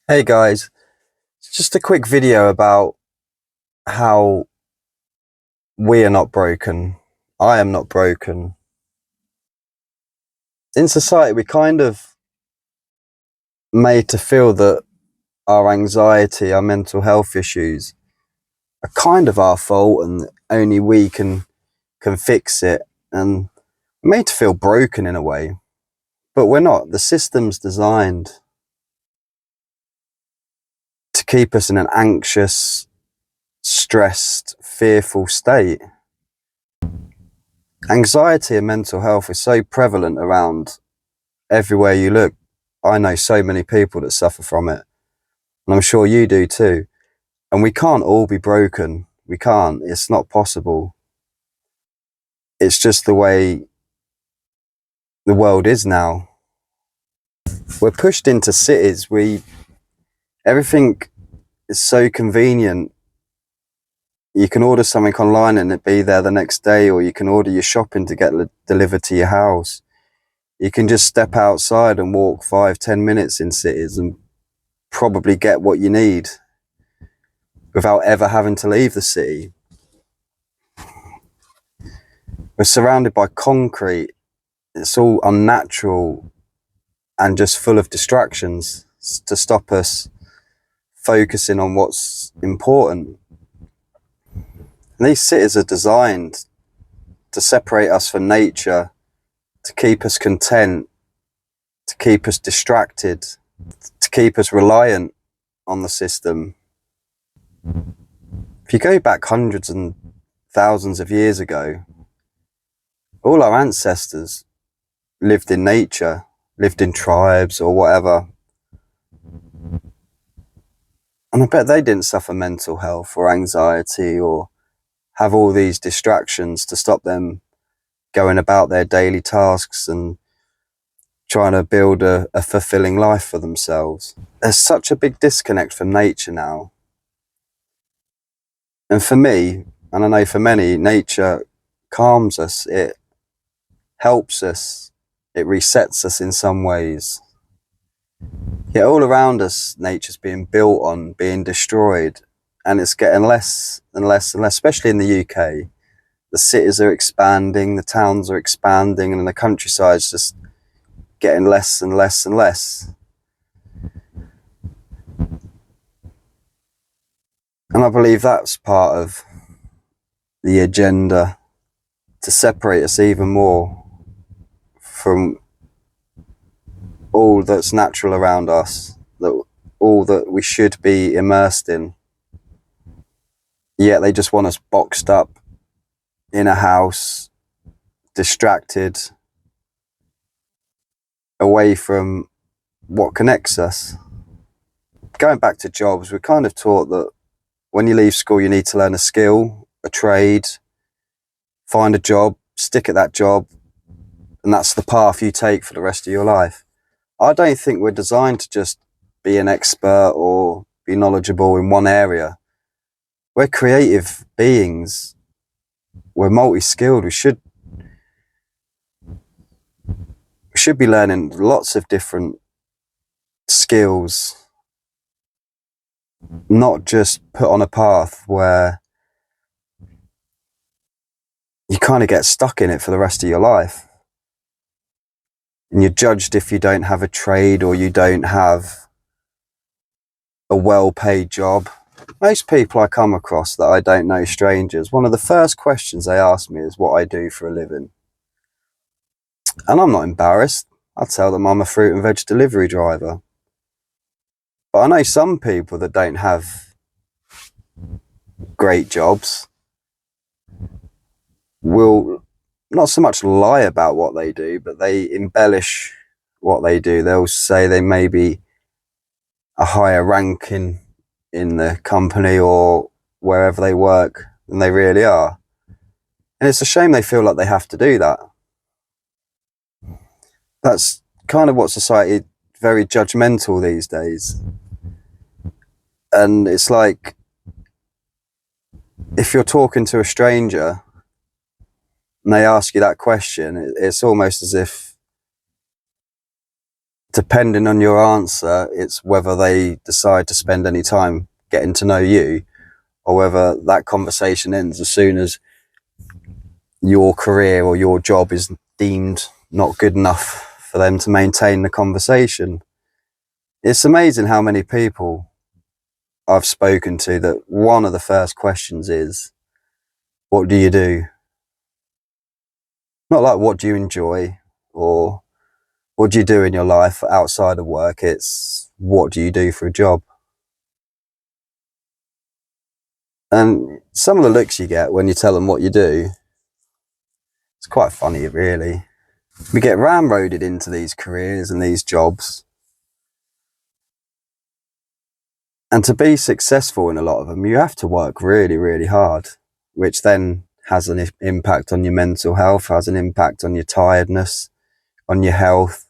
Hey guys, it's just a quick video about how we are not broken. I am not broken. In society, we kind of made to feel that our anxiety, our mental health issues are kind of our fault and only we can fix it. And we're made to feel broken in a way, but we're not. The system's designed to keep us in an anxious, stressed, fearful state. Anxiety and mental health is so prevalent around everywhere you look. I know so many people that suffer from it, and I'm sure you do too. And we can't all be broken. We can't. It's not possible. It's just the way the world is now. We're pushed into cities. Everything is so convenient. You can order something online and it be there the next day, or you can order your shopping to get delivered to your house. You can just step outside and walk 5-10 minutes in cities and probably get what you need without ever having to leave the city. We're surrounded by concrete. It's all unnatural and just full of distractions to stop us focusing on what's important. And these cities are designed to separate us from nature, to keep us content, to keep us distracted, to keep us reliant on the system. If you go back hundreds and thousands of years ago, all our ancestors lived in nature, lived in tribes or whatever. And I bet they didn't suffer mental health or anxiety or have all these distractions to stop them going about their daily tasks and trying to build a fulfilling life for themselves. There's such a big disconnect from nature now. And for me, and I know for many, nature calms us, it helps us, it resets us in some ways. Yet all around us, nature's being built on, being destroyed, and it's getting less and less and less, especially in the UK. The cities are expanding, the towns are expanding, and the countryside's just getting less and less and less. And I believe that's part of the agenda to separate us even more from all that's natural around us, all that we should be immersed in. Yet they just want us boxed up in a house, distracted, away from what connects us. Going back to jobs, we're kind of taught that when you leave school, you need to learn a skill, a trade, find a job, stick at that job, and that's the path you take for the rest of your life. I don't think we're designed to just be an expert or be knowledgeable in one area. We're creative beings. We're multi-skilled. We should be learning lots of different skills, not just put on a path where you kind of get stuck in it for the rest of your life. And you're judged if you don't have a trade or you don't have a well-paid job. Most people I come across that I don't know, strangers, one of the first questions they ask me is what I do for a living. And I'm not embarrassed. I tell them I'm a fruit and veg delivery driver. But I know some people that don't have great jobs will not so much lie about what they do, but they embellish what they do. They'll say they may be a higher rank in the company or wherever they work than they really are. And it's a shame they feel like they have to do that. That's kind of what society, very judgmental these days. And it's like, if you're talking to a stranger and they ask you that question, it's almost as if depending on your answer, it's whether they decide to spend any time getting to know you, or whether that conversation ends as soon as your career or your job is deemed not good enough for them to maintain the conversation. It's amazing how many people I've spoken to that one of the first questions is, what do you do? Not like, what do you enjoy, or what do you do in your life outside of work? It's, what do you do for a job? And some of the looks you get when you tell them what you do, it's quite funny, really. We get ramroded into these careers and these jobs. And to be successful in a lot of them, you have to work really, really hard, which then has an impact on your mental health, has an impact on your tiredness, on your health.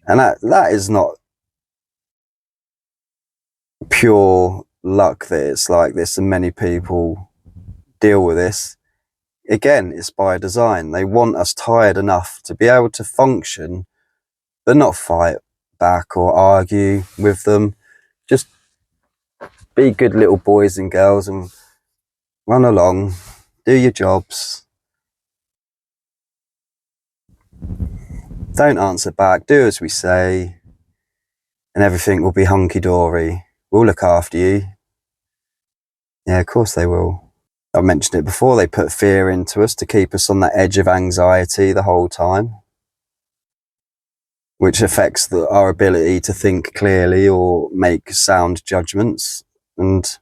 And that is not pure luck that it's like this and many people deal with this. Again, it's by design. They want us tired enough to be able to function, but not fight back or argue with them. Just be good little boys and girls and run along, do your jobs. Don't answer back, do as we say, and everything will be hunky-dory. We'll look after you. Yeah, of course they will. I've mentioned it before, they put fear into us to keep us on that edge of anxiety the whole time, which affects our ability to think clearly or make sound judgments. And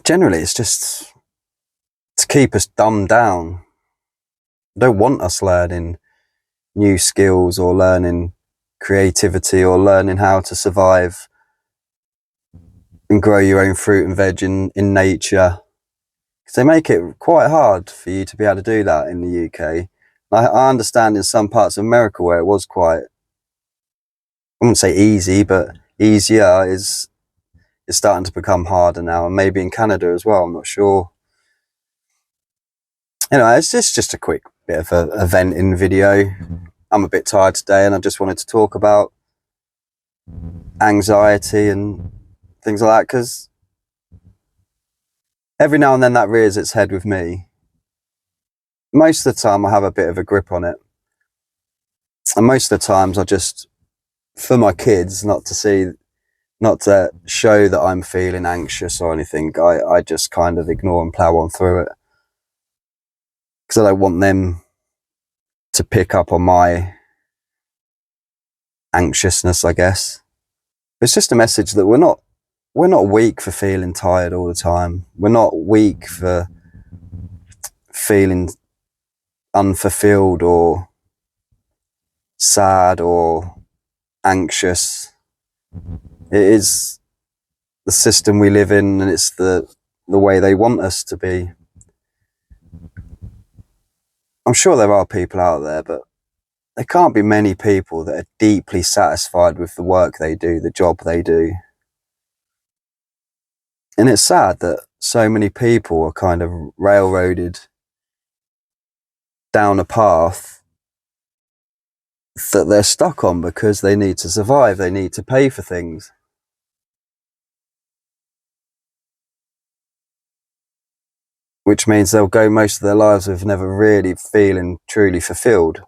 generally, it's just to keep us dumbed down. They don't want us learning new skills or learning creativity or learning how to survive and grow your own fruit and veg in nature. Because they make it quite hard for you to be able to do that in the UK. I understand in some parts of America where it was quite, I wouldn't say easy, but easier is starting to become harder now, and maybe in Canada as well, I'm not sure. Anyway, it's just a quick bit of a venting video. I'm a bit tired today and I just wanted to talk about anxiety and things like that, because every now and then that rears its head with me. Most of the time I have a bit of a grip on it, and most of the times I just, for my kids, not to show that I'm feeling anxious or anything, I just kind of ignore and plow on through it, because I don't want them to pick up on my anxiousness, I guess. It's just a message that we're not weak for feeling tired all the time. We're not weak for feeling unfulfilled or sad or anxious. It is the system we live in, and it's the way they want us to be. I'm sure there are people out there, but there can't be many people that are deeply satisfied with the work they do, the job they do. And it's sad that so many people are kind of railroaded down a path that they're stuck on because they need to survive, they need to pay for things. Which means they'll go most of their lives with never really feeling truly fulfilled.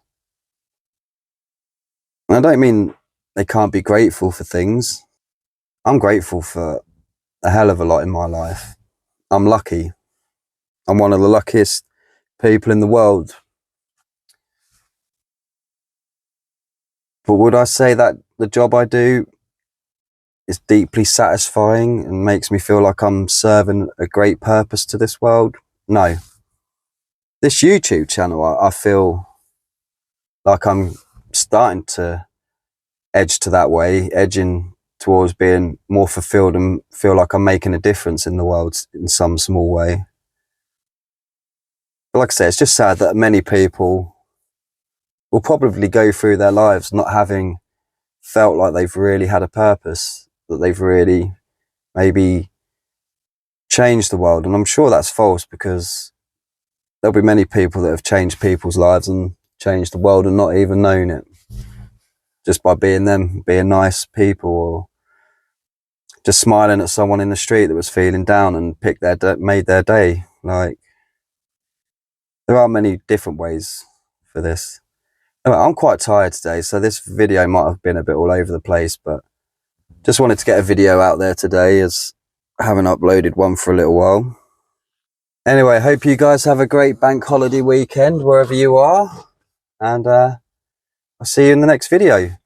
And I don't mean they can't be grateful for things. I'm grateful for a hell of a lot in my life. I'm lucky. I'm one of the luckiest people in the world. But would I say that the job I do is deeply satisfying and makes me feel like I'm serving a great purpose to this world? No. This YouTube channel, I feel like I'm starting to edge to that way, edging towards being more fulfilled and feel like I'm making a difference in the world in some small way. But like I say, it's just sad that many people will probably go through their lives not having felt like they've really had a purpose, that they've really maybe changed the world. And I'm sure that's false, because there'll be many people that have changed people's lives and changed the world and not even known it. just by being them, being nice people, or just smiling at someone in the street that was feeling down and made their day. Like, there are many different ways for this. Anyway, I'm quite tired today, so this video might have been a bit all over the place, but just wanted to get a video out there today, as I haven't uploaded one for a little while. Anyway, hope you guys have a great bank holiday weekend wherever you are, and I'll see you in the next video.